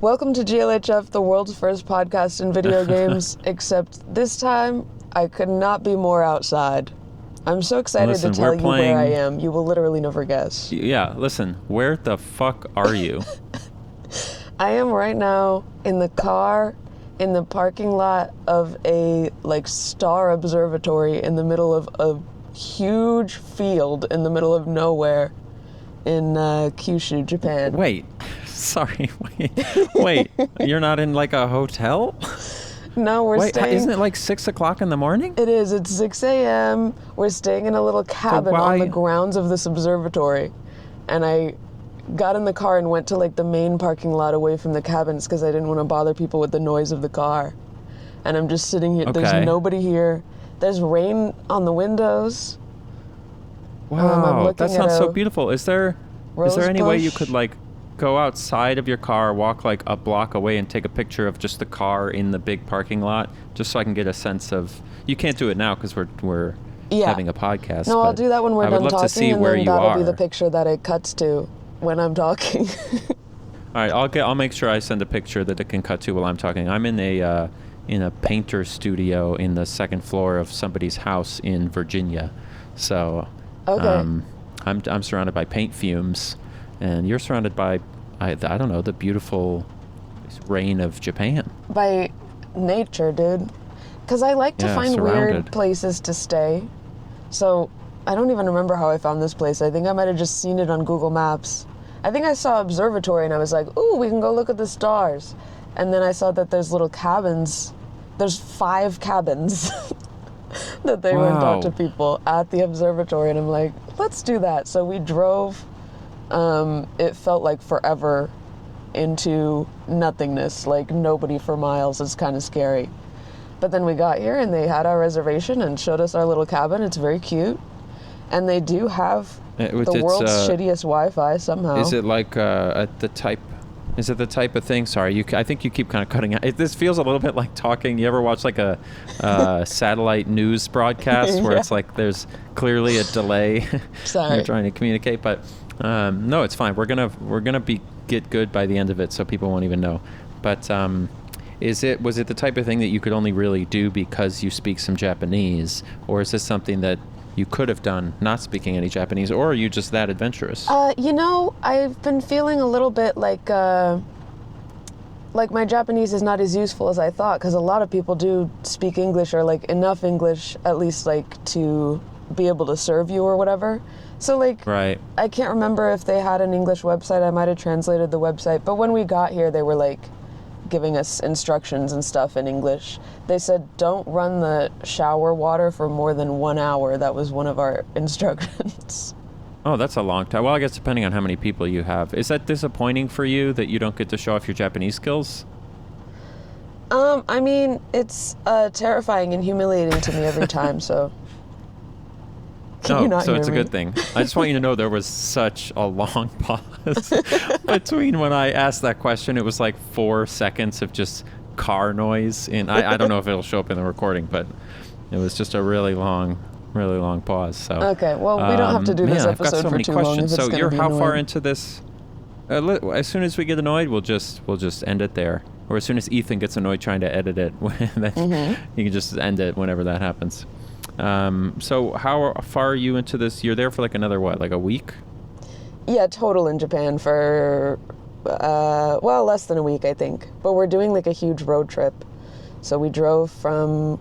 Welcome to GLHF, the world's first podcast in video games, except this time, I could not be more outside. I'm so excited to tell you where I am. You will literally never guess. Yeah, listen, where the fuck are you? I am right now in the car in the parking lot of a, star observatory in the middle of a huge field in the middle of nowhere in Kyushu, Japan. Wait. Sorry, wait, you're not in a hotel? No, we're staying... Isn't it 6 o'clock in the morning? It is, it's 6 a.m. We're staying in a little cabin on the grounds of this observatory. And I got in the car and went to the main parking lot away from the cabins because I didn't want to bother people with the noise of the car. And I'm just sitting here, There's nobody here. There's rain on the windows. Wow, that sounds so beautiful. Is there any way you could go outside of your car, walk a block away and take a picture of just the car in the big parking lot, just so I can get a sense of... You can't do it now because we're having a podcast. No, I'll do that when we're done talking, to see and where then you that'll are. be the picture that it cuts to when I'm talking. All right, I'll make sure I send a picture that it can cut to while I'm talking. I'm in a painter studio in the second floor of somebody's house in Virginia, so okay. I'm surrounded by paint fumes. And you're surrounded by, I don't know, the beautiful rain of Japan. By nature, dude. Because I like to find weird places to stay. So I don't even remember how I found this place. I think I might have just seen it on Google Maps. I think I saw observatory and I was like, ooh, we can go look at the stars. And then I saw that there's little cabins. There's 5 cabins that they rent out to people at the observatory. And I'm like, let's do that. So we drove... it felt like forever into nothingness, nobody for miles. It's kind of scary. But then we got here and they had our reservation and showed us our little cabin. It's very cute. And they do have the world's shittiest Wi-Fi somehow. Is it the type of thing? Sorry, I think you keep kind of cutting out. This feels a little bit like talking. You ever watch a satellite news broadcast where it's there's clearly a delay? Sorry. You're trying to communicate, but no, it's fine. We're gonna get good by the end of it, so people won't even know. But was it the type of thing that you could only really do because you speak some Japanese, or is this something that you could have done not speaking any Japanese, or are you just that adventurous? I've been feeling a little bit like my Japanese is not as useful as I thought, because a lot of people do speak English, or enough English at least to be able to serve you or whatever. So right. I can't remember if they had an English website. I might have translated the website, but when we got here they were giving us instructions and stuff in English. They said don't run the shower water for more than 1 hour. That was one of our instructions. Oh, that's a long time. Well, I guess depending on how many people you have. Is that disappointing for you that you don't get to show off your Japanese skills? I mean, it's terrifying and humiliating to me every time, so... Can you not so hear it's me? A good thing. I just want you to know there was such a long pause between when I asked that question. It was 4 seconds of just car noise. And I don't know if it'll show up in the recording, but it was just a really long pause. So okay, well, we don't have to do this episode for too long. If it's so you're how annoying. far into this? As soon as we get annoyed, we'll just end it there. Or as soon as Ethan gets annoyed trying to edit it, then you can just end it whenever that happens. So how far are you into this? You're there for another, a week? Yeah, total in Japan for, less than a week, I think. But we're doing a huge road trip. So we drove from,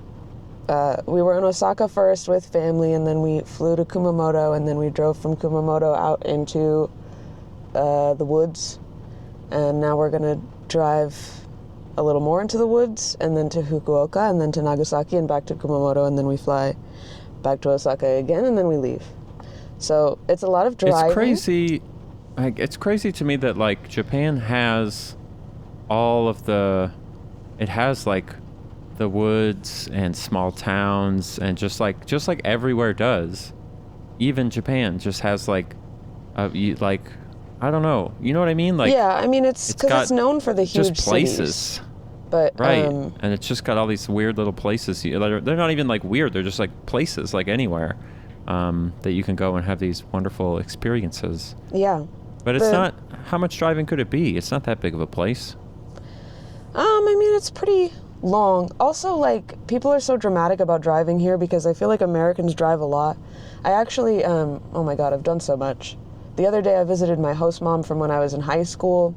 we were in Osaka first with family, and then we flew to Kumamoto, and then we drove from Kumamoto out into the woods. And now we're going to drive a little more into the woods, and then to Fukuoka, and then to Nagasaki, and back to Kumamoto, and then we fly back to Osaka again, and then we leave. So it's a lot of driving. It's crazy. It's crazy to me that Japan has all of the... It has the woods and small towns, and just like everywhere does. Even Japan just has I don't know. You know what I mean? Yeah, I mean, it's because it's known for the huge just places. Cities. But, right, and it's just got all these weird little places. They're not even weird. They're just places anywhere that you can go and have these wonderful experiences. Yeah. But it's not... How much driving could it be? It's not that big of a place. I mean, it's pretty long. Also, like, people are so dramatic about driving here because I feel like Americans drive a lot. I actually, oh my God, I've done so much. The other day I visited my host mom from when I was in high school.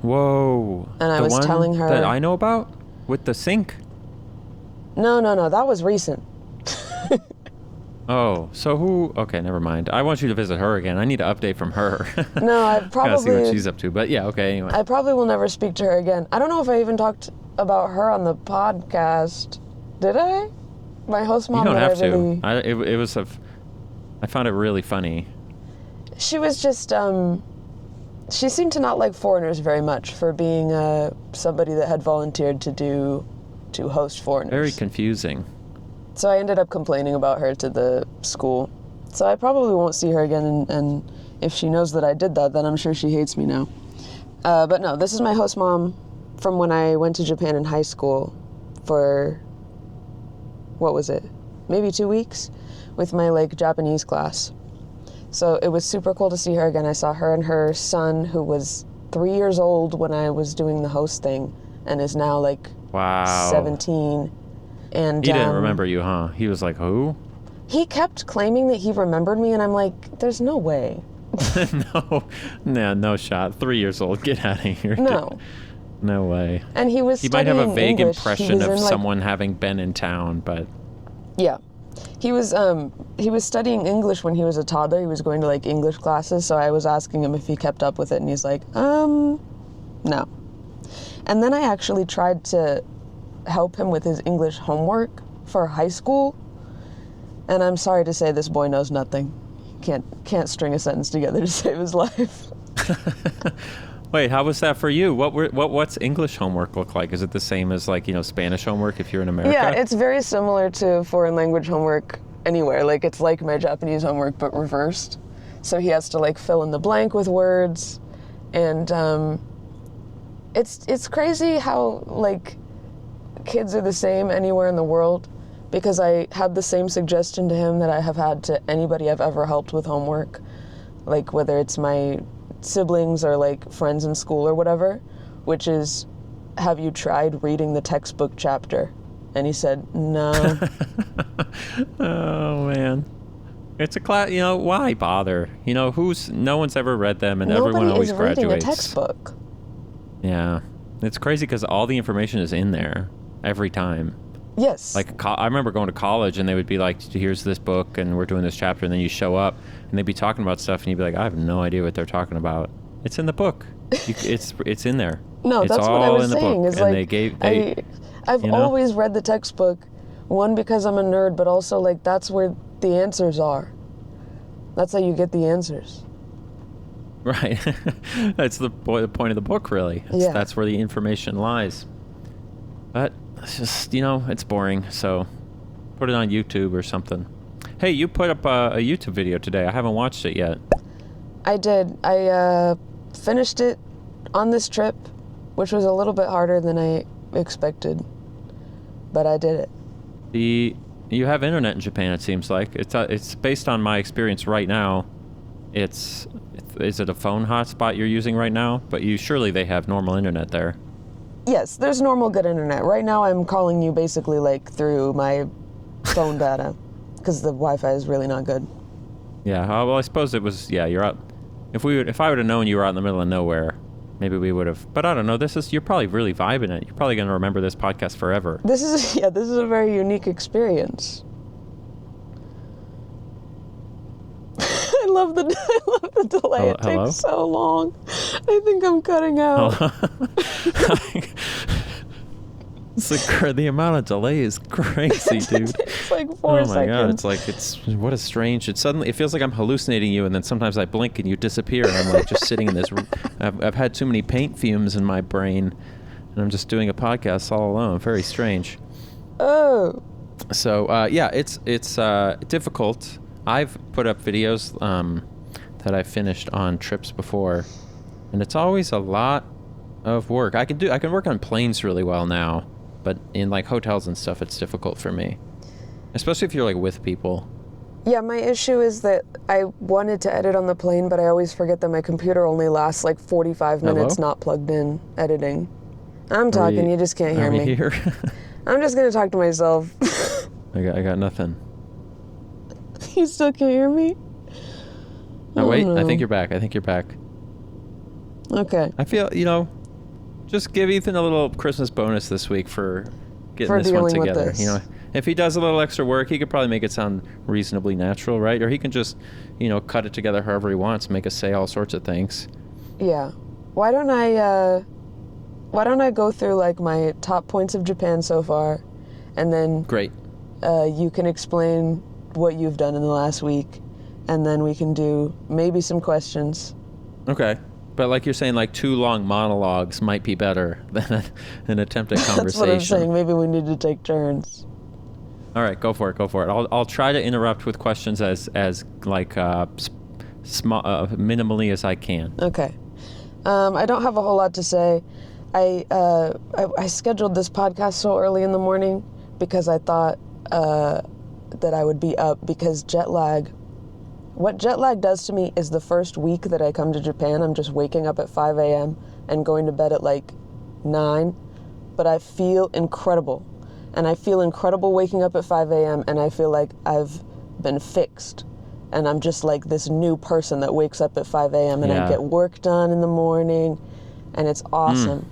Whoa. And I was telling her... that I know about? With the sink? No, that was recent. Oh, so who... Okay, never mind. I want you to visit her again. I need an update from her. No, I probably... Gotta see what she's up to. But yeah, okay, anyway. I probably will never speak to her again. I don't know if I even talked about her on the podcast. Did I? My host mom... You don't have really... to. I found it really funny. She was just, she seemed to not like foreigners very much for being somebody that had volunteered to host foreigners. Very confusing. So I ended up complaining about her to the school. So I probably won't see her again, and if she knows that I did that, then I'm sure she hates me now. But no, this is my host mom from when I went to Japan in high school for, what was it? Maybe 2 weeks with my, like, Japanese class. So it was super cool to see her again. I saw her and her son, who was 3 years old when I was doing the host thing, and is now, like, wow, 17. And he didn't remember you, huh? He was like, who? He kept claiming that he remembered me, and I'm like, there's no way. No shot. 3 years old. Get out of here. No. No way. And he was might have a vague English. impression of someone having been in town, but... Yeah. He was studying English when he was a toddler. He was going to, like, English classes, so I was asking him if he kept up with it, and he's like, no. And then I actually tried to help him with his English homework for high school, and I'm sorry to say this boy knows nothing. Can't string a sentence together to save his life. Wait, how was that for you? What's English homework look like? Is it the same as, like, Spanish homework if you're in America? Yeah, it's very similar to foreign language homework anywhere. Like, it's like my Japanese homework but reversed. So he has to, like, fill in the blank with words, and it's crazy how, like, kids are the same anywhere in the world, because I had the same suggestion to him that I have had to anybody I've ever helped with homework, like whether it's my siblings or like friends in school or whatever, which is, have you tried reading the textbook chapter? And he said, no. Oh man, it's a class. Why bother? No one's ever read them, and Nobody everyone always is graduates. reading a textbook. Yeah, it's crazy because all the information is in there every time. Yes. Like, I remember going to college, and they would be like, here's this book, and we're doing this chapter, and then you show up, and they'd be talking about stuff, and you'd be like, I have no idea what they're talking about. It's in the book. It's in there. No, it's that's all what I was in the saying. book. Is and like, I've always read the textbook, one, because I'm a nerd, but also, like, that's where the answers are. That's how you get the answers. Right. That's the point of the book, really. Yeah. That's where the information lies. But it's just, it's boring, so put it on YouTube or something. Hey, you put up a YouTube video today. I haven't watched it yet. I did. I finished it on this trip, which was a little bit harder than I expected, but I did it. You have internet in Japan, it seems like. It's based on my experience right now. Is it a phone hotspot you're using right now? But surely they have normal internet there. Yes, there's normal good internet. Right now I'm calling you basically like through my phone data, because the Wi-Fi is really not good. Yeah, well, I suppose it was, you're out. If I would have known you were out in the middle of nowhere, maybe we would have. But I don't know, you're probably really vibing it. You're probably going to remember this podcast forever. This is a very unique experience. I love the delay. It takes so long. I think I'm cutting out. The amount of delay is crazy, dude. It's like 4 seconds. Oh my god, what a strange. It feels like I'm hallucinating you, and then sometimes I blink and you disappear, and I'm like just sitting in this. I've had too many paint fumes in my brain, and I'm just doing a podcast all alone. Very strange. Oh. So it's difficult. I've put up videos that I finished on trips before, and it's always a lot of work. I can work on planes really well now, but in like hotels and stuff, it's difficult for me, especially if you're like with people. Yeah, my issue is that I wanted to edit on the plane, but I always forget that my computer only lasts like 45 minutes not plugged in editing. I'm talking, you just can't hear me. Here? I'm just gonna talk to myself. I got nothing. You still can't hear me? Oh, wait, no. I think you're back. Okay. I feel, just give Ethan a little Christmas bonus this week for getting this one together. With this. If he does a little extra work, he could probably make it sound reasonably natural, right? Or he can just, cut it together however he wants, make us say all sorts of things. Yeah. Why don't I go through like my top points of Japan so far, and then Great. You can explain what you've done in the last week, and then we can do maybe some questions. Okay. But like you're saying, like 2 long monologues might be better than an attempted conversation. That's what I'm saying. Maybe we need to take turns. All right, go for it. I'll try to interrupt with questions as minimally as I can. Okay. I don't have a whole lot to say. I scheduled this podcast so early in the morning because I thought that I would be up because jet lag. What jet lag does to me is the first week that I come to Japan, I'm just waking up at 5 a.m. and going to bed at like 9, but I feel incredible. And I feel incredible waking up at 5 a.m. and I feel like I've been fixed. And I'm just like this new person that wakes up at 5 a.m. and I get work done in the morning, and it's awesome.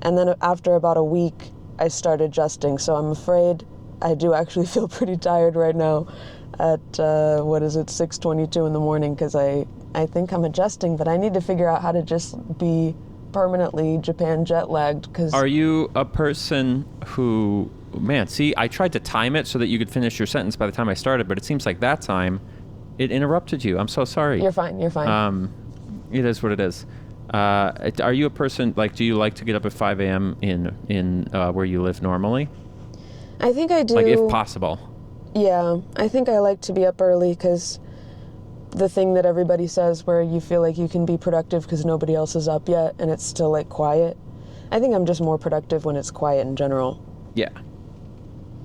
And then after about a week, I start adjusting. So I'm afraid I do actually feel pretty tired right now at, 6:22 in the morning, because I think I'm adjusting, but I need to figure out how to just be permanently Japan jet lagged. Are you a person who, I tried to time it so that you could finish your sentence by the time I started, but it seems like that time it interrupted you. I'm so sorry. You're fine. It is what it is. Are you a person, do you like to get up at 5 a.m. in where you live normally? I think I do. Like, if possible. Yeah, I think I like to be up early because the thing that everybody says where you feel like you can be productive because nobody else is up yet and it's still like quiet. I think I'm just more productive when it's quiet in general. Yeah,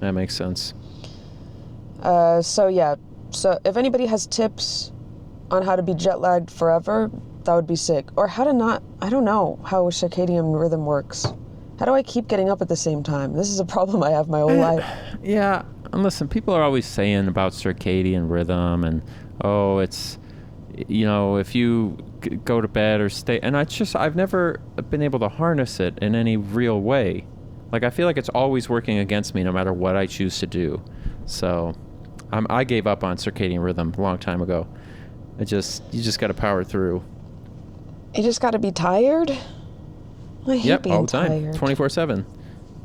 that makes sense. So if anybody has tips on how to be jet lagged forever, that would be sick. Or how to not, I don't know how circadian rhythm works. How do I keep getting up at the same time? This is a problem I have my whole life. Yeah, and listen, people are always saying about circadian rhythm and, it's, if you go to bed or stay, and I've never been able to harness it in any real way. Like, I feel like it's always working against me no matter what I choose to do. So I gave up on circadian rhythm a long time ago. You just got to power through. You just got to be tired? I hate being all the time, tired. 24/7.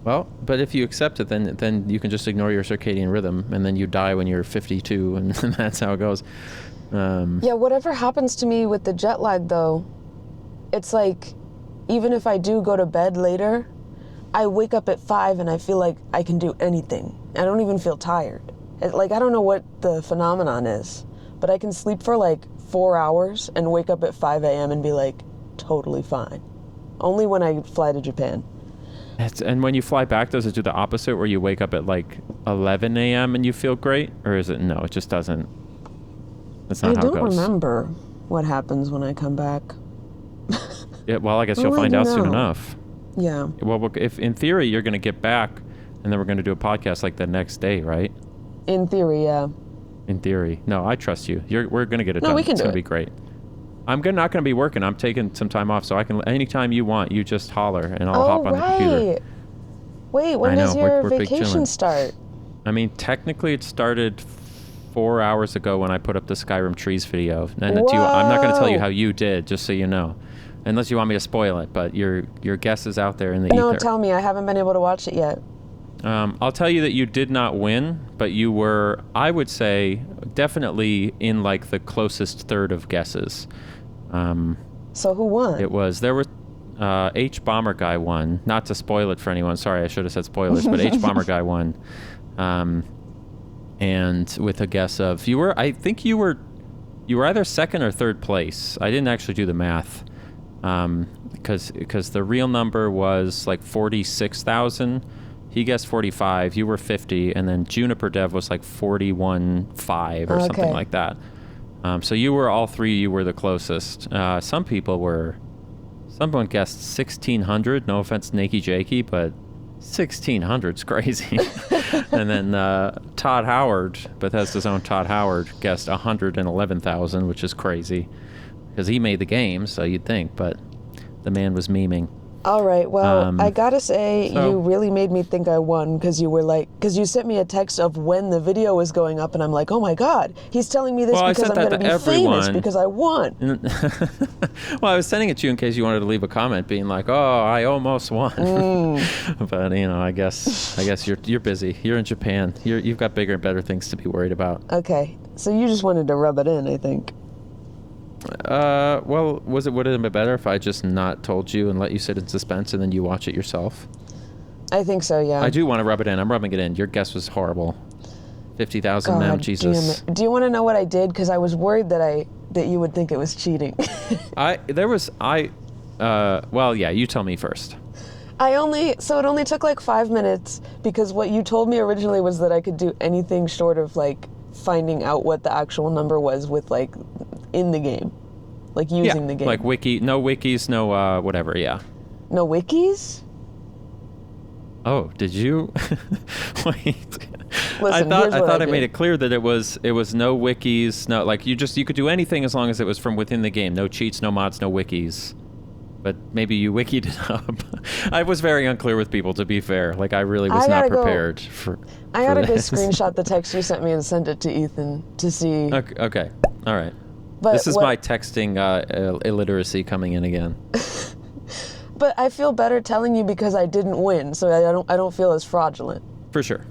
Well, but if you accept it, then you can just ignore your circadian rhythm, and then you die when you're 52, and that's how it goes. Yeah, whatever happens to me with the jet lag, though, it's like, even if I do go to bed later, I wake up at 5 and I feel like I can do anything. I don't even feel tired. I don't know what the phenomenon is, but I can sleep for like 4 hours and wake up at 5 a.m. and be like totally fine. Only when I fly to Japan. And when you fly back, does it do the opposite where you wake up at like 11 a.m. and you feel great? Or is it, no, it just doesn't? That's not how it goes. I don't remember what happens when I come back. Yeah, well, I guess you'll find out soon enough. Yeah. Well, if in theory you're going to get back and then we're going to do a podcast like the next day, right? In theory, yeah. In theory. No, I trust you. We're going to get it done. No, we can do it. It's going to be great. I'm not going to be working. I'm taking some time off, so I can, anytime you want, you just holler and I'll hop on the computer. Wait, when does your vacation start? I mean, technically it started 4 hours ago when I put up the Skyrim Trees video. And I'm not going to tell you how you did, just so you know. Unless you want me to spoil it, but your guess is out there in the ether. No, tell me. I haven't been able to watch it yet. I'll tell you that you did not win, but you were, I would say, definitely in like the closest third of guesses. So who won? There were H Bomber Guy won. Not to spoil it for anyone. Sorry, I should have said spoilers, but H Bomber Guy won. And with a guess of, I think you were either second or third place. I didn't actually do the math. Because the real number was like 46,000. He guessed 45, you were 50, and then Juniper Dev was like 41.5 or something like that. So you were all three, you were the closest. Some people were Someone guessed 1600. No offense, Nakey Jakey, but 1600's crazy. And then Todd Howard, Bethesda's own Todd Howard, guessed 111,000, which is crazy because he made the game, so you'd think, but the man was memeing. All right, well, I gotta say, you really made me think I won because you sent me a text of when the video was going up, and I'm like, oh my God, he's telling me this because I'm gonna be famous because I won. Well, I was sending it to you in case you wanted to leave a comment being like, oh, I almost won. But, I guess you're busy. You're in Japan. You've got bigger and better things to be worried about. Okay, so you just wanted to rub it in, I think. Well, would it have been better if I just not told you and let you sit in suspense and then you watch it yourself? I think so, yeah. I do want to rub it in. I'm rubbing it in. Your guess was horrible. 50,000 mem, Jesus. Damn it. Do you want to know what I did? Because I was worried that you would think it was cheating. Well, yeah, you tell me first. So it only took like 5 minutes because what you told me originally was that I could do anything short of like finding out what the actual number was with like in the game, like using the game. Like no wikis, no whatever, yeah. No wikis? Oh, did you? Wait. Listen, I thought I made it clear that it was no wikis, no, like you could do anything as long as it was from within the game. No cheats, no mods, no wikis. But maybe you wikied it up. I was very unclear with people, to be fair. Like I really was not prepared for I gotta go screenshot the text you sent me and send it to Ethan to see. Okay. All right. But this is my texting illiteracy coming in again. But I feel better telling you because I didn't win, so I don't feel as fraudulent. For sure.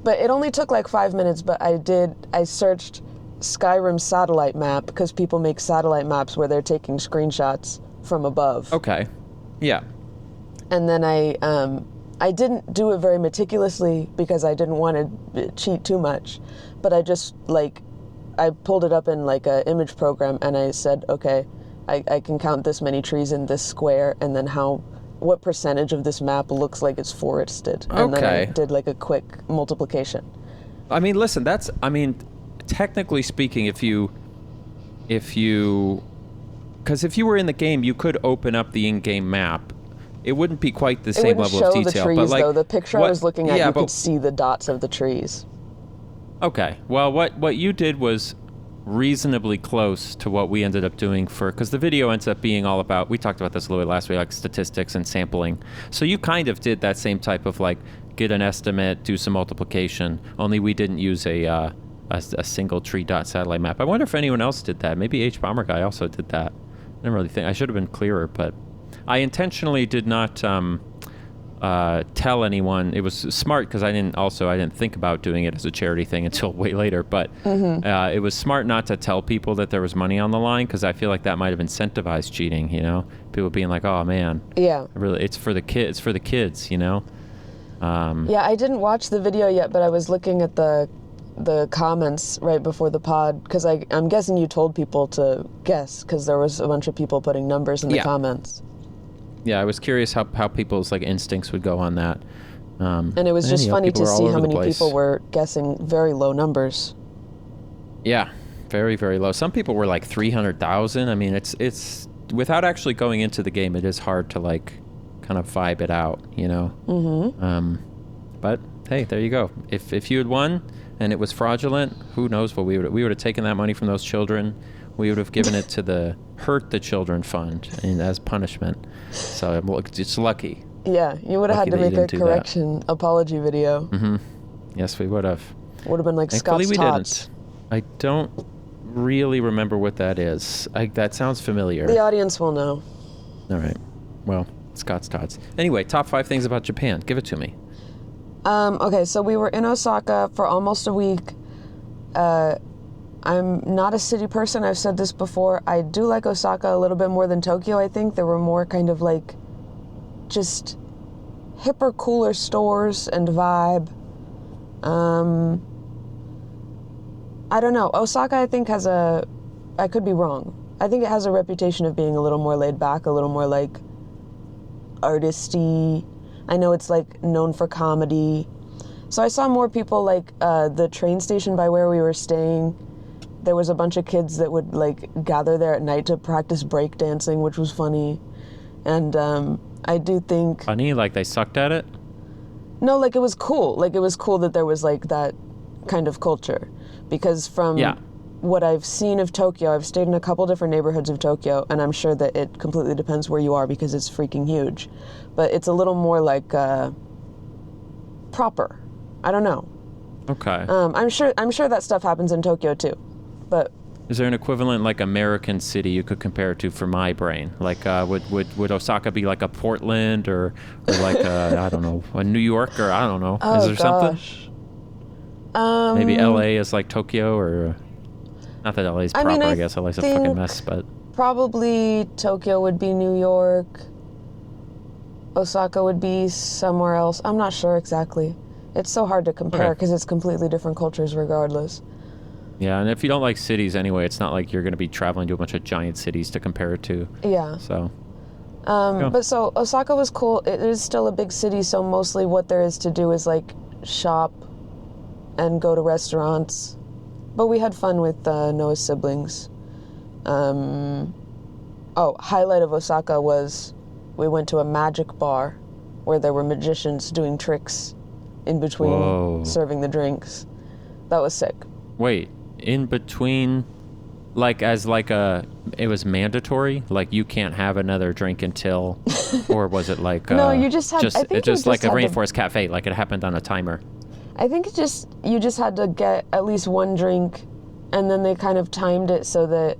But it only took like 5 minutes, but I searched Skyrim satellite map because people make satellite maps where they're taking screenshots from above. Okay. Yeah. And then I didn't do it very meticulously because I didn't want to cheat too much, but I just I pulled it up in like an image program and I said, okay, I can count this many trees in this square and then what percentage of this map looks like it's forested. And then I did like a quick multiplication. I mean, listen, technically speaking, if you because if you were in the game, you could open up the in-game map. It wouldn't be quite the same level of detail. It wouldn't show the trees, but like, though. The picture I was looking at, you could see the dots of the trees. Okay. Well, what you did was reasonably close to what we ended up doing because the video ends up being all about, we talked about this a little bit last week, like statistics and sampling. So you kind of did that same type of like, get an estimate, do some multiplication, only we didn't use a single tree dot satellite map. I wonder if anyone else did that. Maybe H Bomber Guy also did that. I didn't really think, I should have been clearer, but I intentionally did not tell anyone. It was smart because I didn't think about doing it as a charity thing until way later, but it was smart not to tell people that there was money on the line because I feel like that might have incentivized cheating, people being like, oh man, yeah, really, it's for the kids, yeah, I didn't watch the video yet, but I was looking at the comments right before the pod because I'm guessing you told people to guess because there was a bunch of people putting numbers in the comments. Yeah, I was curious how people's like instincts would go on that. And it was just funny to see how many people were guessing very low numbers. Yeah, very, very low. Some people were like 300,000. I mean, it's without actually going into the game, it is hard to like kind of vibe it out, Mm-hmm. But hey, there you go. If you had won and it was fraudulent, who knows what we would have taken that money from those children. We would have given it to the Hurt the Children Fund as punishment. So it's lucky. Yeah, you would have had to make a correction apology video. Mm-hmm. Yes, we would have. Would have been like Thankfully Scott's Tots. Didn't. I don't really remember what that is. That sounds familiar. The audience will know. All right. Well, Scott's Tots. Anyway, top 5 things about Japan. Give it to me. Okay, so we were in Osaka for almost a week. I'm not a city person. I've said this before. I do like Osaka a little bit more than Tokyo, I think. There were more kind of like just hipper, cooler stores and vibe. I don't know. Osaka, I think, I could be wrong. I think it has a reputation of being a little more laid back, a little more like artisty. I know it's like known for comedy. So I saw more people like the train station by where we were staying. There was a bunch of kids that would like gather there at night to practice breakdancing, which was funny. And I do think... Funny? Like they sucked at it? No, like it was cool. Like it was cool that there was like that kind of culture. Because from what I've seen of Tokyo, I've stayed in a couple different neighborhoods of Tokyo, and I'm sure that it completely depends where you are because it's freaking huge. But it's a little more like proper. I don't know. Okay. I'm sure that stuff happens in Tokyo too. But is there an equivalent like American city you could compare it to for my brain? Like would Osaka be like a Portland or like I don't know, a New York, or I don't know. Oh, is there gosh. something? Maybe LA is like Tokyo, or not that LA is proper, I guess LA's a fucking mess, but probably Tokyo would be New York. Osaka would be somewhere else. I'm not sure exactly. It's so hard to compare because it's completely different cultures regardless. Yeah, and if you don't like cities anyway, it's not like you're going to be traveling to a bunch of giant cities to compare it to. Yeah. So. But so Osaka was cool. It is still a big city, so mostly what there is to do is like shop and go to restaurants. But we had fun with Noah's siblings. Highlight of Osaka was we went to a magic bar where there were magicians doing tricks in between serving the drinks. That was sick. Wait, in between, like it was mandatory? Like you can't have another drink until, or was it like no, you just had. I think it just like a rainforest cafe, like it happened on a timer. I think you just had to get at least one drink, and then they kind of timed it so that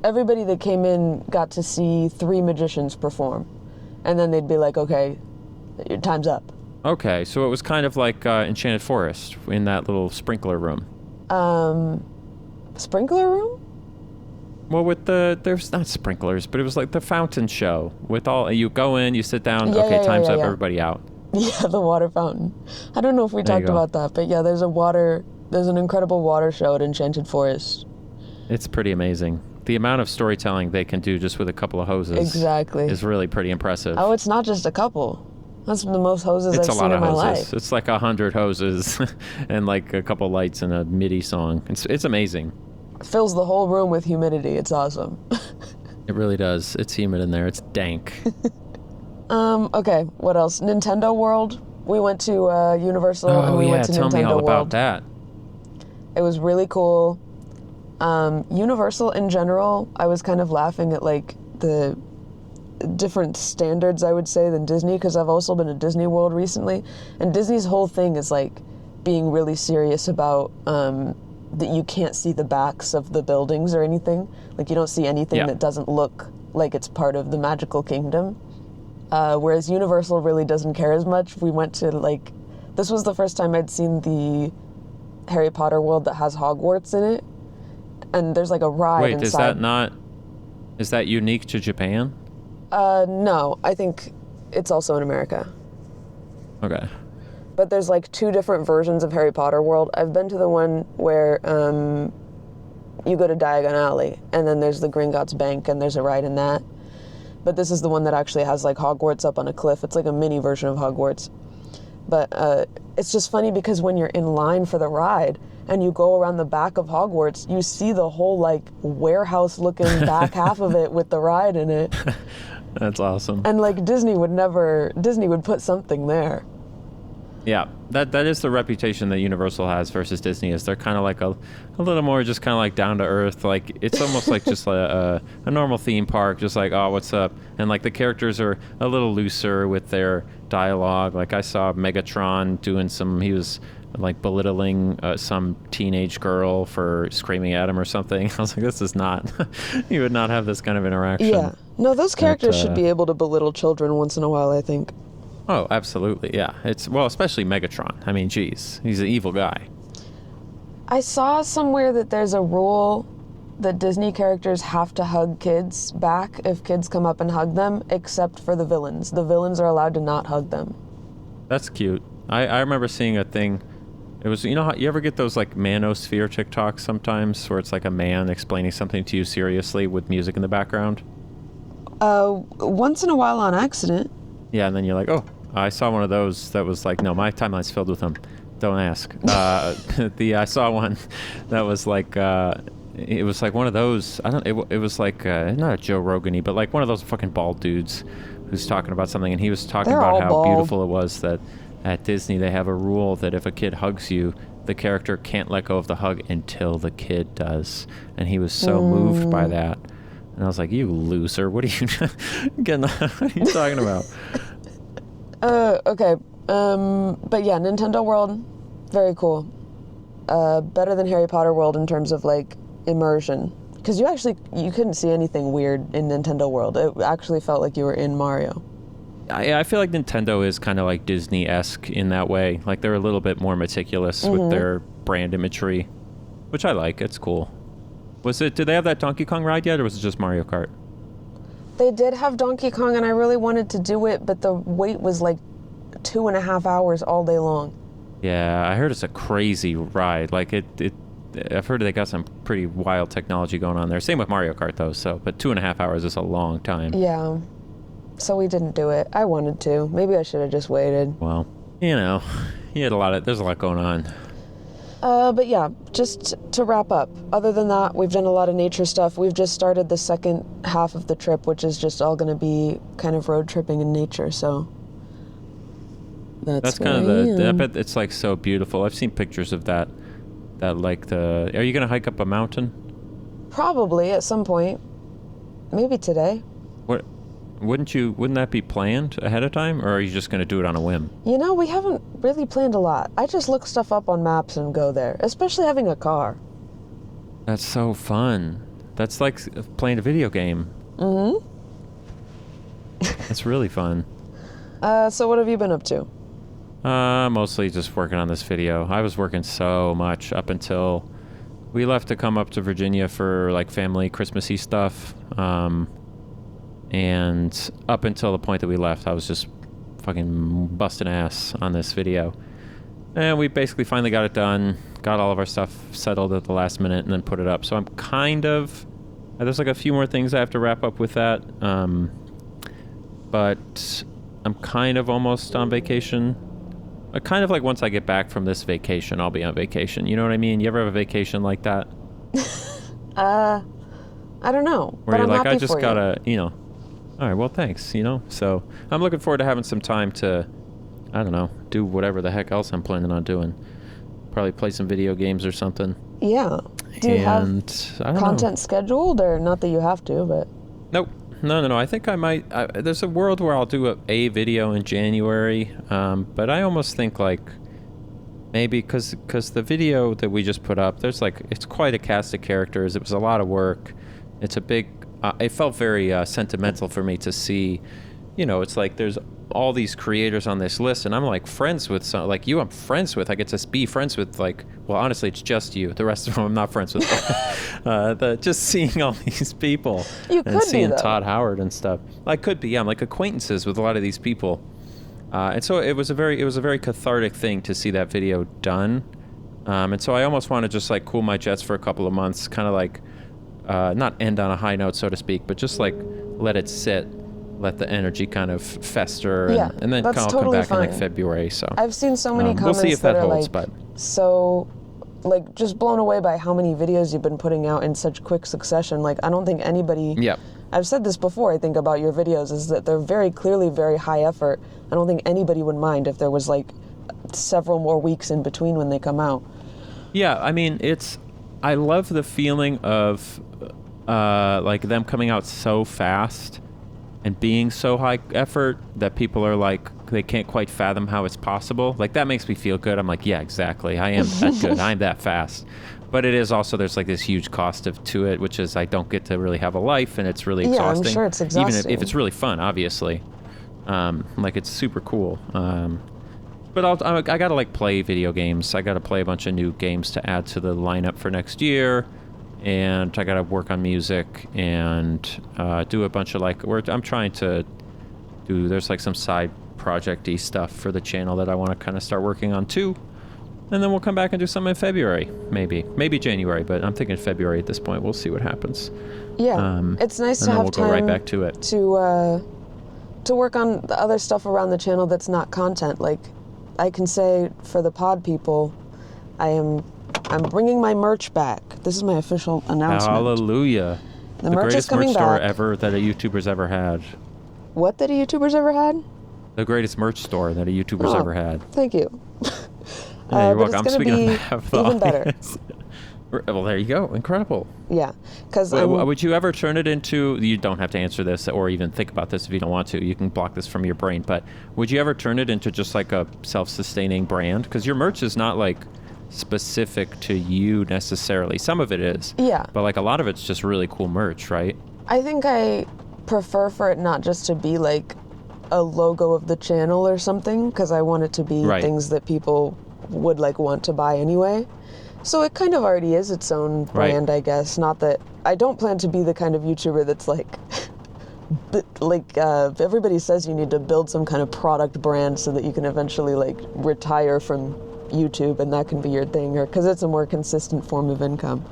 everybody that came in got to see 3 magicians perform, and then they'd be like, okay, your time's up. Okay, so it was kind of like Enchanted Forest in that little sprinkler room. Sprinkler room? Well, there's not sprinklers, but it was like the fountain show with all, you go in, you sit down, time's up, everybody out. Yeah, the water fountain. I don't know if we talked about that, but yeah, there's an incredible water show at Enchanted Forest. It's pretty amazing. The amount of storytelling they can do just with a couple of hoses is really pretty impressive. Oh, it's not just a couple. That's the most hoses I've seen in my life. It's like 100 hoses and like a couple lights and a MIDI song. It's amazing. It fills the whole room with humidity. It's awesome. It really does. It's humid in there. It's dank. Okay, what else? Nintendo World. We went to Universal and we went to Nintendo World. Tell me all about that. It was really cool. Universal in general, I was kind of laughing at like the different standards, I would say, than Disney, because I've also been at Disney World recently, and Disney's whole thing is like being really serious about that you can't see the backs of the buildings or anything. Like you don't see anything that doesn't look like it's part of the magical kingdom. Whereas Universal really doesn't care as much. We went to this was the first time I'd seen the Harry Potter world that has Hogwarts in it, and there's like a ride inside. Wait, is that unique to Japan? No, I think it's also in America. Okay. But there's like 2 different versions of Harry Potter World. I've been to the one where you go to Diagon Alley, and then there's the Gringotts Bank, and there's a ride in that. But this is the one that actually has like Hogwarts up on a cliff. It's like a mini version of Hogwarts. But it's just funny because when you're in line for the ride and you go around the back of Hogwarts, you see the whole like warehouse-looking back half of it with the ride in it. That's awesome. And like Disney would put something there. Yeah, that is the reputation that Universal has versus Disney. Is they're kind of like a little more just kind of like down to earth. Like it's almost like just a normal theme park, just like, oh, what's up? And like the characters are a little looser with their dialogue. Like I saw Megatron he was like belittling some teenage girl for screaming at him or something. I was like, this is not, you would not have this kind of interaction. Yeah. No, those characters should be able to belittle children once in a while, I think. Oh, absolutely, yeah. Especially Megatron. I mean, geez, he's an evil guy. I saw somewhere that there's a rule that Disney characters have to hug kids back if kids come up and hug them, except for the villains. The villains are allowed to not hug them. That's cute. I remember seeing a thing. It was, you know how you ever get those like manosphere TikToks sometimes where it's like a man explaining something to you seriously with music in the background? Once in a while on accident. Yeah, and then you're like, oh, I saw one of those that was like, no, my timeline's filled with them. Don't ask. I saw one that was like, it was like one of those. It was like not a Joe Rogan-y, but like one of those fucking bald dudes who's talking about something, and he was talking about how beautiful it was that at Disney they have a rule that if a kid hugs you, the character can't let go of the hug until the kid does. And he was so moved by that. And I was like, you loser, what are you what are you talking about? Okay. But yeah, Nintendo World, very cool. Better than Harry Potter World in terms of like immersion. Because you couldn't see anything weird in Nintendo World. It actually felt like you were in Mario. I feel like Nintendo is kind of like Disney-esque in that way. Like they're a little bit more meticulous with their brand imagery, which I like. It's cool. Did they have that Donkey Kong ride yet, or was it just Mario Kart? They did have Donkey Kong, and I really wanted to do it, but the wait was like 2.5 hours all day long. Yeah, I heard it's a crazy ride. Like I've heard they got some pretty wild technology going on there. Same with Mario Kart though. But 2.5 hours is a long time. Yeah. So we didn't do it. I wanted to. Maybe I should have just waited. Well, there's a lot going on. But yeah, just to wrap up, other than that, we've done a lot of nature stuff. We've just started the second half of the trip, which is just all going to be kind of road tripping in nature, so that's kind of I bet it's like so beautiful. I've seen pictures of that like are you going to hike up a mountain? Probably at some point. Maybe today. What? Wouldn't that be planned ahead of time, or are you just going to do it on a whim? We haven't really planned a lot. I just look stuff up on maps and go there, especially having a car. That's so fun. That's like playing a video game. Mm-hmm. That's really fun. So what have you been up to? Mostly just working on this video. I was working so much up until we left to come up to Virginia for like family Christmassy stuff. And up until the point that we left, I was just fucking busting ass on this video. And we basically finally got it done, got all of our stuff settled at the last minute, and then put it up. So I'm there's like a few more things I have to wrap up with that. But I'm kind of almost on vacation. Kind of like once I get back from this vacation, I'll be on vacation. You know what I mean? You ever have a vacation like that? I don't know. Where but you're I'm like, happy I just for gotta, all right, well, thanks, So I'm looking forward to having some time to, I don't know, do whatever the heck else I'm planning on doing. Probably play some video games or something. Yeah. Do you have content scheduled, or not that you have to, but... Nope. No. I think I might. There's a world where I'll do a video in January, but I almost think like maybe because the video that we just put up, it's quite a cast of characters. It was a lot of work. It's a big... it felt very sentimental for me to see, it's like there's all these creators on this list, and I'm like friends with some, like you I'm friends with. I get to be friends with, like, well, honestly, it's just you. The rest of them I'm not friends with. Just seeing all these people and seeing Todd Howard and stuff. I could be, I'm like acquaintances with a lot of these people. And so it was a very cathartic thing to see that video done. And so I almost want to just like cool my jets for a couple of months, kind of like, not end on a high note, so to speak, but just like let it sit, let the energy kind of fester, and then I'll come back in like February. So I've seen so many comments we'll see if that holds, like, so like just blown away by how many videos you've been putting out in such quick succession. Like I don't think anybody, I've said this before, I think, about your videos, is that they're very clearly very high effort. I don't think anybody would mind if there was like several more weeks in between when they come out. Yeah, I mean, I love the feeling of like them coming out so fast and being so high effort that people are like, they can't quite fathom how it's possible. Like that makes me feel good. I'm like, yeah, exactly. I am that good. I'm that fast. But it is also, there's like this huge cost to it, which is I don't get to really have a life, and it's really exhausting. Yeah, I'm sure it's exhausting. Even if it's really fun, obviously. Like it's super cool. But I gotta like play video games. I gotta play a bunch of new games to add to the lineup for next year. And I gotta work on music and do a bunch of like I'm trying to do. There's like some side project-y stuff for the channel that I want to kind of start working on too. And then we'll come back and do something in February, maybe January, but I'm thinking February at this point. We'll see what happens. Yeah, it's nice to have we'll time go right back to it to work on the other stuff around the channel that's not content. Like I can say for the pod people, I am I'm bringing my merch back. This is my official announcement. Hallelujah. The merch is coming back. The greatest merch store back. ever that a YouTuber's ever had. What that a YouTuber's ever had? The greatest merch store that a YouTuber's ever had. Thank you. Yeah, you're welcome. I'm speaking of even better. Well, there you go. Incredible. Yeah, because would you ever turn it into? You don't have to answer this or even think about this if you don't want to. You can block this from your brain. But would you ever turn it into just like a self-sustaining brand? Because your merch is not like specific to you necessarily. Some of it is. Yeah. But like a lot of it's just really cool merch, right? I think I prefer for it not just to be like a logo of the channel or something, because I want it to be things that people would like want to buy anyway. So it kind of already is its own brand, I guess. Not that I don't plan to be the kind of YouTuber that's like, everybody says you need to build some kind of product brand so that you can eventually like retire from YouTube and that can be your thing, or because it's a more consistent form of income.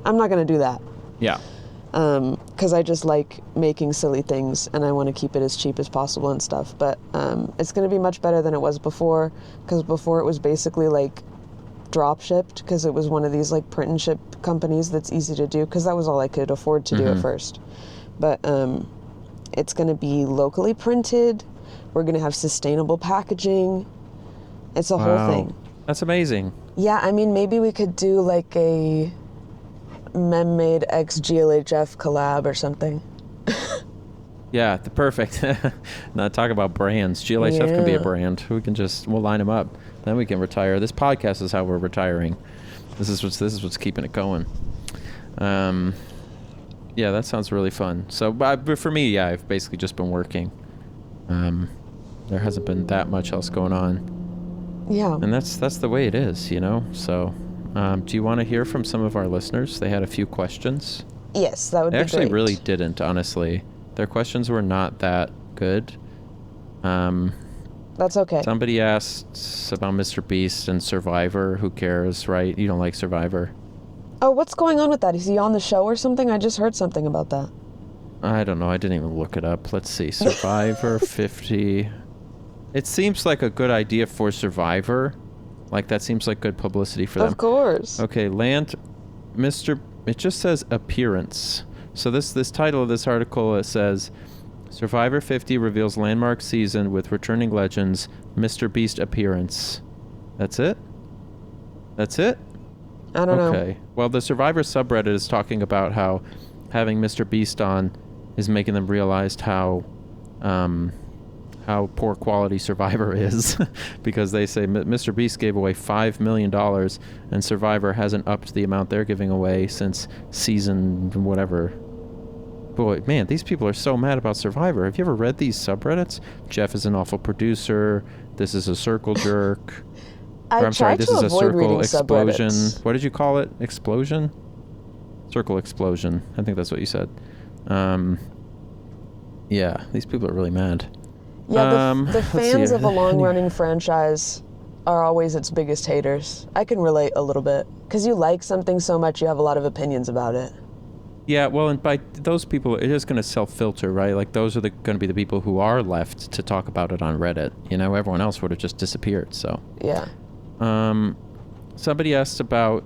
I'm not going to do that. Yeah. Because I just like making silly things and I want to keep it as cheap as possible and stuff. But it's going to be much better than it was before, because before it was basically like drop shipped, because it was one of these like print and ship companies that's easy to do, because that was all I could afford to do at first. But it's going to be locally printed. We're going to have sustainable packaging. It's a whole thing. That's amazing. Yeah, I mean, maybe we could do like a Mem-Made x GLHF collab or something. Yeah, the perfect. Now talk about brands. GLHF can be a brand. We'll line them up. Then we can retire. This podcast is how we're retiring. This is what's keeping it going. Yeah, that sounds really fun. So, but for me, yeah, I've basically just been working. There hasn't been that much else going on. Yeah. And that's the way it is, you know. So, do you want to hear from some of our listeners? They had a few questions. Yes, that would be great. They actually really didn't, honestly. Their questions were not that good. That's okay. Somebody asked about Mr. Beast and Survivor. Who cares, right? You don't like Survivor. Oh, what's going on with that? Is he on the show or something? I just heard something about that. I don't know. I didn't even look it up. Let's see. Survivor 50. It seems like a good idea for Survivor. Like, that seems like good publicity for them. Of course. Okay, it just says appearance. So this title of this article, it says, Survivor 50 reveals landmark season with returning legends, Mr. Beast appearance. That's it? That's it? I don't know. Okay. Well, the Survivor subreddit is talking about how having Mr. Beast on is making them realize how poor quality Survivor is, because they say Mr. Beast gave away $5 million and Survivor hasn't upped the amount they're giving away since season whatever. Boy, man, these people are so mad about Survivor. Have you ever read these subreddits? Jeff is an awful producer. This is a circle jerk. I'm sorry, this is a circle explosion. Subreddits. What did you call it? Explosion? Circle explosion. I think that's what you said. Yeah, these people are really mad. Yeah, the fans of a long-running franchise are always its biggest haters. I can relate a little bit. Because you like something so much, you have a lot of opinions about it. Yeah, well, and by those people, it is going to self-filter, right? Like, those are going to be the people who are left to talk about it on Reddit. You know, everyone else would have just disappeared, so. Yeah. Somebody asked about,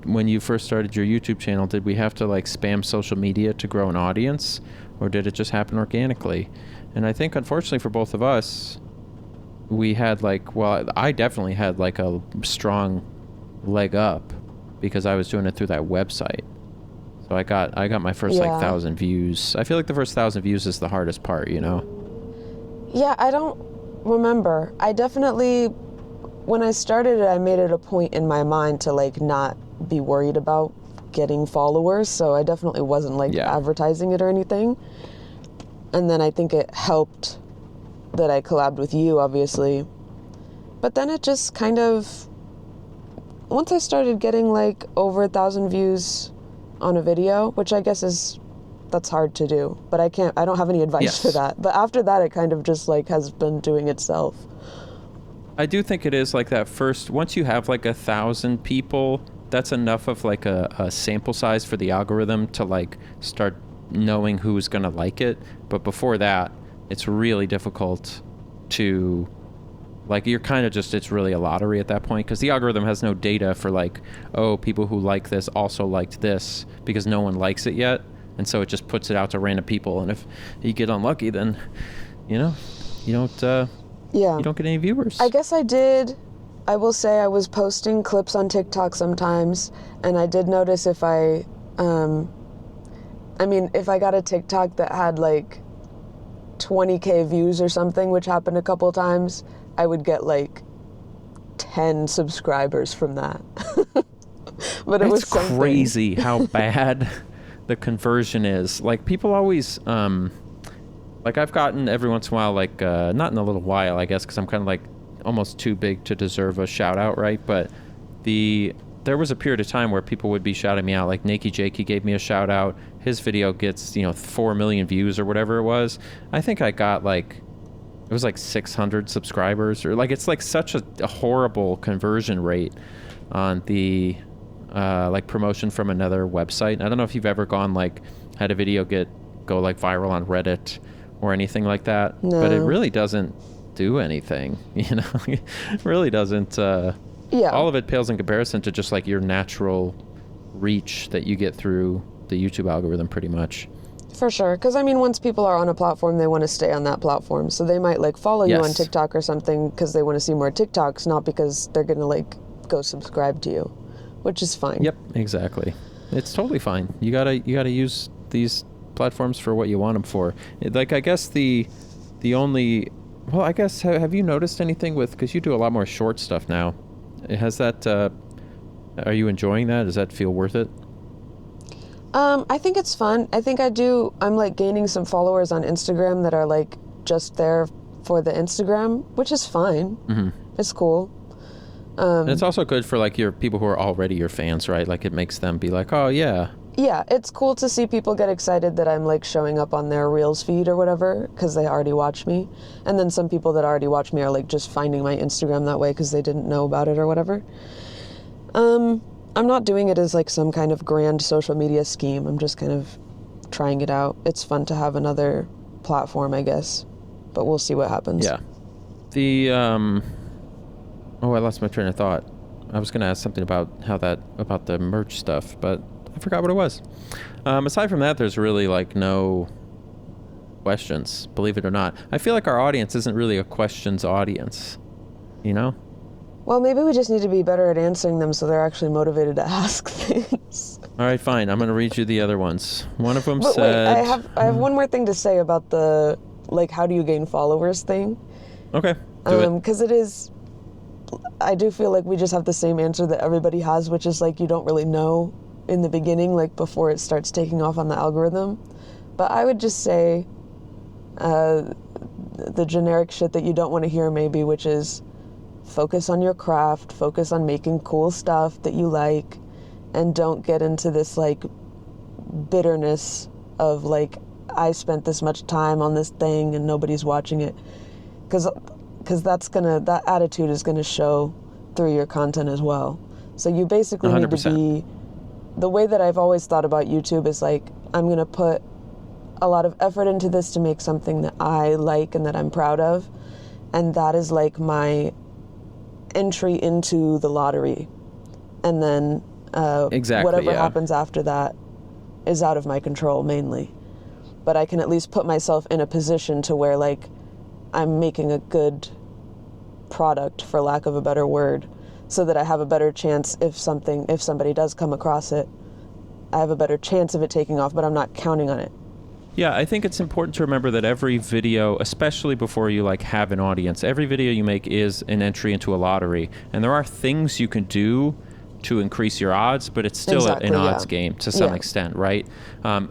when you first started your YouTube channel, did we have to, like, spam social media to grow an audience? Or did it just happen organically? And I think, unfortunately for both of us, we had, like, well, I definitely had, like, a strong leg up because I was doing it through that website. So I got my first, like, 1,000 views. I feel like the first 1,000 views is the hardest part, you know? Yeah, I don't remember. I definitely, when I started it, I made it a point in my mind to, like, not be worried about getting followers. So I definitely wasn't, like, advertising it or anything. And then I think it helped that I collabed with you, obviously. But then it just kind of, once I started getting, like, over 1,000 views on a video, which I guess that's hard to do, but I don't have any advice for that. But after that, it kind of just, like, has been doing itself. I do think it is like that first, once you have like 1,000 people, that's enough of like a sample size for the algorithm to, like, start knowing who's going to like it. But before that, it's really difficult to Like, you're kind of just, it's really a lottery at that point, because the algorithm has no data for like, oh, people who like this also liked this, because no one likes it yet. And so it just puts it out to random people. And if you get unlucky, then, you know, you don't get any viewers. I guess I will say I was posting clips on TikTok sometimes, and I did notice if I got a TikTok that had like 20K views or something, which happened a couple times, I would get like 10 subscribers from that. But it was something. Crazy how bad the conversion is. Like, people always, like, I've gotten every once in a while, like, not in a little while, I guess, because I'm kind of like almost too big to deserve a shout out, right? But there was a period of time where people would be shouting me out. Like, Nakey Jakey gave me a shout out. His video gets, 4 million views or whatever it was. I think I got like, it was like 600 subscribers, or like, it's like such a horrible conversion rate on the like promotion from another website. I don't know if you've ever had a video go like viral on Reddit or anything like that. No. But it really doesn't do anything, It really doesn't. All of it pales in comparison to just like your natural reach that you get through the YouTube algorithm, pretty much. For sure. Because, once people are on a platform, they want to stay on that platform. So they might, like, follow you on TikTok or something because they want to see more TikToks, not because they're going to, like, go subscribe to you, which is fine. Yep, exactly. It's totally fine. You gotta use these platforms for what you want them for. Like, I guess the only... Well, I guess, have you noticed anything because you do a lot more short stuff now. Has that... are you enjoying that? Does that feel worth it? I think it's fun. I think I'm like gaining some followers on Instagram that are like just there for the Instagram, which is fine. Mm-hmm. It's cool. And it's also good for like your people who are already your fans, right? Like, it makes them be like, oh yeah. Yeah, it's cool to see people get excited that I'm like showing up on their Reels feed or whatever because they already watch me. And then some people that already watch me are like just finding my Instagram that way because they didn't know about it or whatever. I'm not doing it as like some kind of grand social media scheme. I'm just kind of trying it out. It's fun to have another platform, I guess, but we'll see what happens. Yeah. I lost my train of thought. I was going to ask something about about the merch stuff, but I forgot what it was. Aside from that, there's really like no questions, believe it or not. I feel like our audience isn't really a questions audience, Well, maybe we just need to be better at answering them so they're actually motivated to ask things. All right, fine. I'm going to read you the other ones. One of them said... Wait, I have one more thing to say about the, like, how do you gain followers thing. Okay, do it. Because it is... I do feel like we just have the same answer that everybody has, which is, like, you don't really know in the beginning, like, before it starts taking off on the algorithm. But I would just say the generic shit that you don't want to hear, maybe, which is... focus on your craft, focus on making cool stuff that you like, and don't get into this like bitterness of like, I spent this much time on this thing and nobody's watching it, because that attitude is gonna show through your content as well. So you basically 100%. Need to be, the way that I've always thought about YouTube is like, I'm gonna put a lot of effort into this to make something that I like and that I'm proud of, and that is like my entry into the lottery, and then whatever happens after that is out of my control mainly, but I can at least put myself in a position to where like I'm making a good product, for lack of a better word, so that I have a better chance if somebody does come across it, I have a better chance of it taking off, but I'm not counting on it. Yeah, I think it's important to remember that every video, especially before you like have an audience, every video you make is an entry into a lottery. And there are things you can do to increase your odds, but it's still an odds game to some extent, right?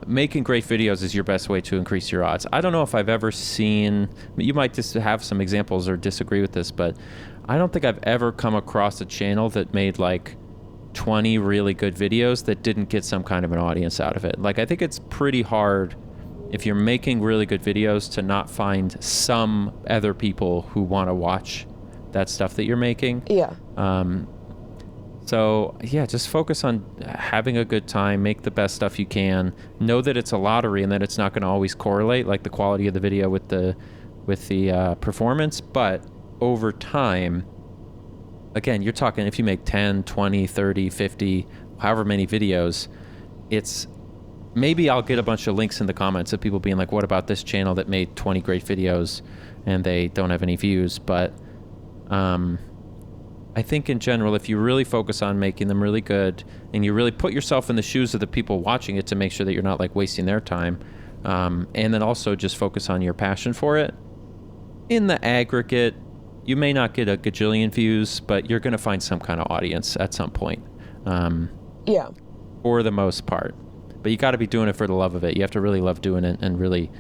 Making great videos is your best way to increase your odds. I don't know if I've ever seen, you might just have some examples or disagree with this, but I don't think I've ever come across a channel that made like 20 really good videos that didn't get some kind of an audience out of it. Like, I think it's pretty hard if you're making really good videos to not find some other people who want to watch that stuff that you're making. Yeah. So yeah, just focus on having a good time, make the best stuff you can. Know that it's a lottery and that it's not going to always correlate, like the quality of the video with the performance, but over time, again, you're talking if you make 10, 20, 30, 50, however many videos, it's maybe I'll get a bunch of links in the comments of people being like, what about this channel that made 20 great videos and they don't have any views? But I think in general, if you really focus on making them really good and you really put yourself in the shoes of the people watching it to make sure that you're not like wasting their time, and then also just focus on your passion for it, in the aggregate, you may not get a gajillion views, but you're going to find some kind of audience at some point. Yeah. For the most part. But you got to be doing it for the love of it. You have to really love doing it and really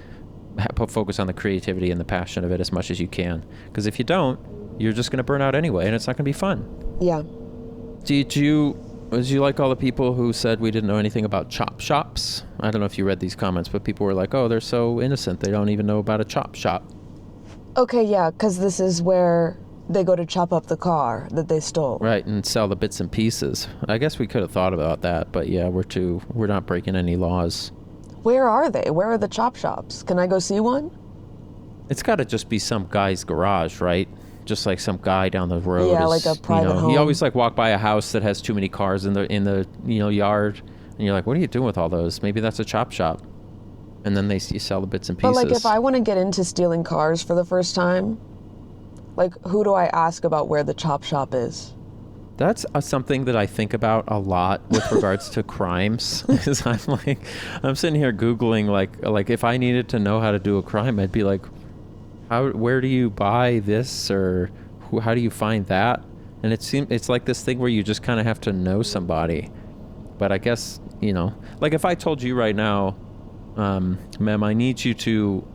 focus on the creativity and the passion of it as much as you can. Because if you don't, you're just going to burn out anyway, and it's not going to be fun. Yeah. Did you like all the people who said we didn't know anything about chop shops? I don't know if you read these comments, but people were like, oh, they're so innocent. They don't even know about a chop shop. Okay, yeah, because this is where they go to chop up the car that they stole. Right, and sell the bits and pieces. I guess we could have thought about that, but yeah, we're not breaking any laws. Where are they? Where are the chop shops? Can I go see one? It's got to just be some guy's garage, right? Just like some guy down the road. Yeah, like a private home. You always like walk by a house that has too many cars in the yard, and you're like, what are you doing with all those? Maybe that's a chop shop. And then you sell the bits and pieces. But like, if I want to get into stealing cars for the first time, like, who do I ask about where the chop shop is? That's something that I think about a lot with regards to crimes. Is I'm sitting here Googling like if I needed to know how to do a crime, I'd be like, where do you buy this, or how do you find that? And it's like this thing where you just kind of have to know somebody. But I guess, like if I told you right now, ma'am, I need you to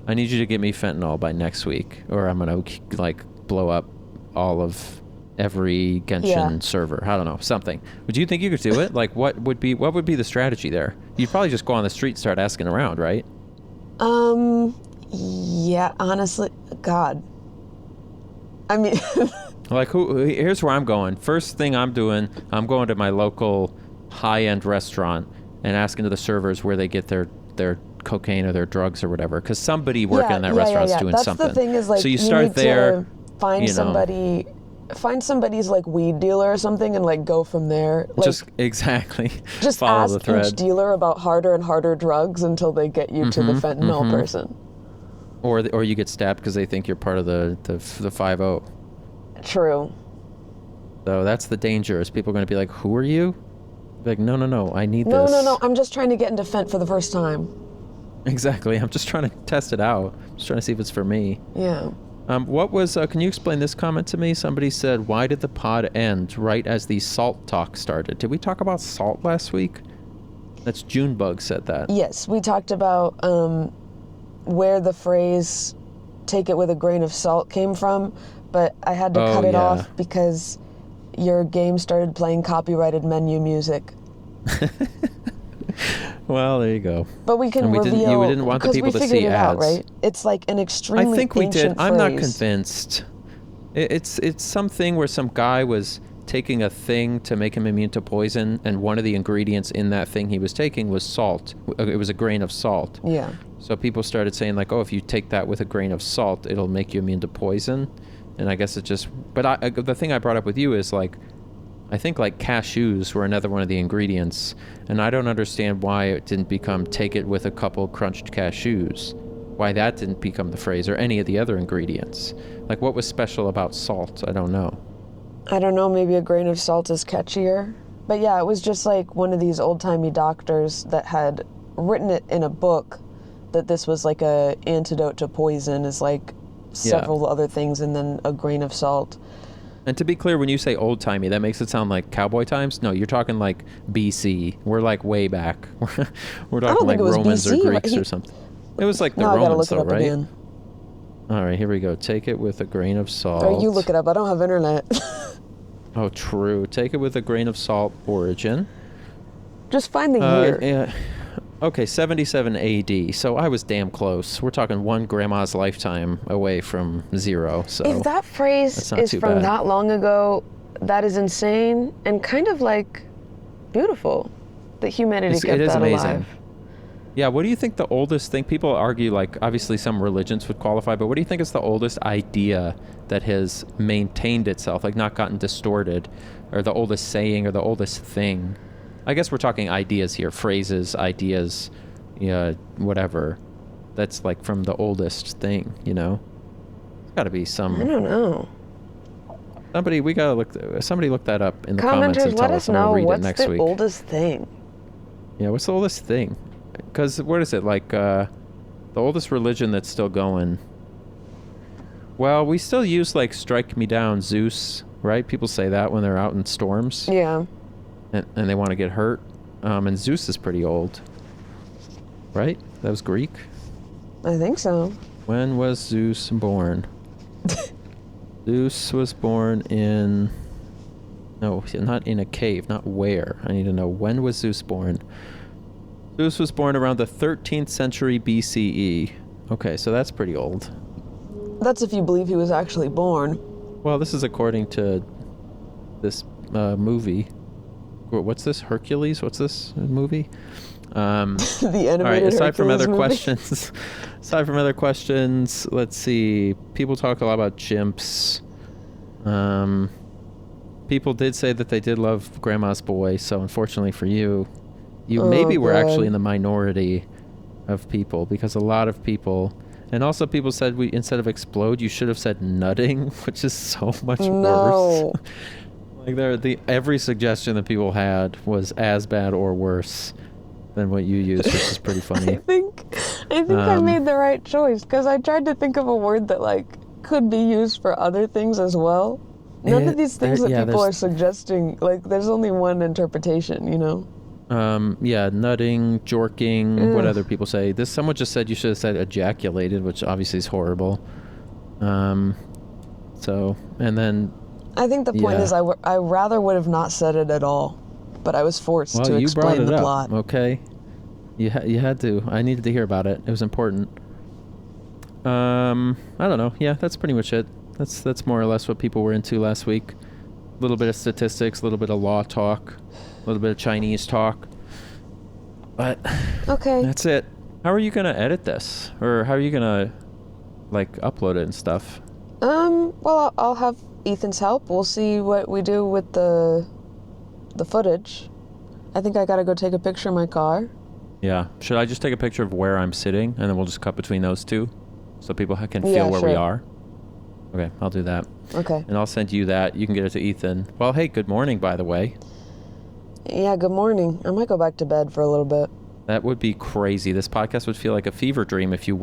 get me fentanyl by next week, or I'm gonna like blow up all of every Genshin server. I don't know, something. Would you think you could do it? Like, what would be the strategy there? You'd probably just go on the street and start asking around, right? Yeah, honestly, God. I mean, like, here's where I'm going. First thing I'm doing, I'm going to my local high-end restaurant and asking to the servers where they get their cocaine or their drugs or whatever, because somebody working in that restaurant's doing That's something. The thing is, like, so you start there. Find somebody's like weed dealer or something, and like go from there. Like, just follow ask the thread. Each dealer about harder and harder drugs until they get you to the fentanyl person. Or you get stabbed because they think you're part of the 5-0. True. So that's the danger. Is people are going to be like, "Who are you?" Like, no, I need this. No, I'm just trying to get into Fent for the first time. Exactly. I'm just trying to test it out. I'm just trying to see if it's for me. Yeah. What was, can you explain this comment to me? Somebody said, why did the pod end right as the salt talk started? Did we talk about salt last week? That's Junebug said that. Yes, we talked about where the phrase, take it with a grain of salt, came from, but I had to cut it off because your game started playing copyrighted menu music. Well, there you go. But we can reveal, you didn't want the people to see ads. Out, right? It's like an extremely I think we did. I'm not phrase. Convinced. It's something where some guy was taking a thing to make him immune to poison, and one of the ingredients in that thing he was taking was salt. It was a grain of salt. Yeah. So people started saying like, oh, if you take that with a grain of salt, it'll make you immune to poison. And I guess it just... But the thing I brought up with you is like, I think like cashews were another one of the ingredients, and I don't understand why it didn't become take it with a couple crunched cashews. Why that didn't become the phrase, or any of the other ingredients. Like, what was special about salt? I don't know. I don't know, maybe a grain of salt is catchier. But yeah, it was just like one of these old-timey doctors that had written it in a book that this was like a antidote to poison, is like several other things, and then a grain of salt. And to be clear, when you say old-timey, that makes it sound like cowboy times? No, you're talking like BC. We're like way back. We're talking like Romans BC, or Greeks or something. It was like the Romans though, right? Again. All right, here we go. Take it with a grain of salt. Oh, you look it up. I don't have internet. Oh, true. Take it with a grain of salt. Origin. Just find the year. Yeah. Okay, 77 AD. So I was damn close. We're talking one grandma's lifetime away from zero. So if that phrase is from that long ago, that is insane and kind of like beautiful that humanity kept that alive. Yeah, what do you think the oldest thing, people argue, like, obviously some religions would qualify, but what do you think is the oldest idea that has maintained itself, like not gotten distorted, or the oldest saying, or the oldest thing? I guess we're talking ideas here, phrases, ideas, whatever. That's like from the oldest thing, you know? There's got to be some... I don't know. Somebody look that up in the comments and tell us, and we'll read it next week. What's the oldest thing? Yeah, what's the oldest thing? Because what is it, like, the oldest religion that's still going? Well, we still use, like, strike me down, Zeus, right? People say that when they're out in storms. Yeah. And they want to get hurt. And Zeus is pretty old. Right? That was Greek? I think so. When was Zeus born? Zeus was born in... No, not in a cave. Not where. I need to know, when was Zeus born? Zeus was born around the 13th century BCE. Okay, so that's pretty old. That's if you believe he was actually born. Well, this is according to this movie. What's this? Hercules? What's this movie? The animated all right, aside from other movie. questions, let's see. People talk a lot about chimps. People did say that they did love Grandma's Boy, so unfortunately for you, maybe were actually in the minority of people, because a lot of people, and also people said instead of explode, you should have said nutting, which is so much worse. Like every suggestion that people had was as bad or worse than what you used, which is pretty funny. I think I made the right choice, because I tried to think of a word that like could be used for other things as well. None of these things that people are suggesting, like, there's only one interpretation, you know? Yeah, nutting, jorking, what other people say. Someone just said you should have said ejaculated, which obviously is horrible. And then... I think the point is I rather would have not said it at all, but I was forced to explain the plot. Okay. You had to. I needed to hear about it. It was important. I don't know. Yeah, that's pretty much it. That's more or less what people were into last week. A little bit of statistics, a little bit of law talk, a little bit of Chinese talk. But okay, that's it. How are you gonna edit this, or how are you gonna like upload it and stuff? Well, I'll have Ethan's help. We'll see what we do with the footage. I think I gotta go take a picture of my car. Yeah. Should I just take a picture of where I'm sitting, and then we'll just cut between those two, so people can feel where we are? Okay, I'll do that. Okay. And I'll send you that. You can get it to Ethan. Well, hey, good morning, by the way. Yeah, good morning. I might go back to bed for a little bit. That would be crazy. This podcast would feel like a fever dream if you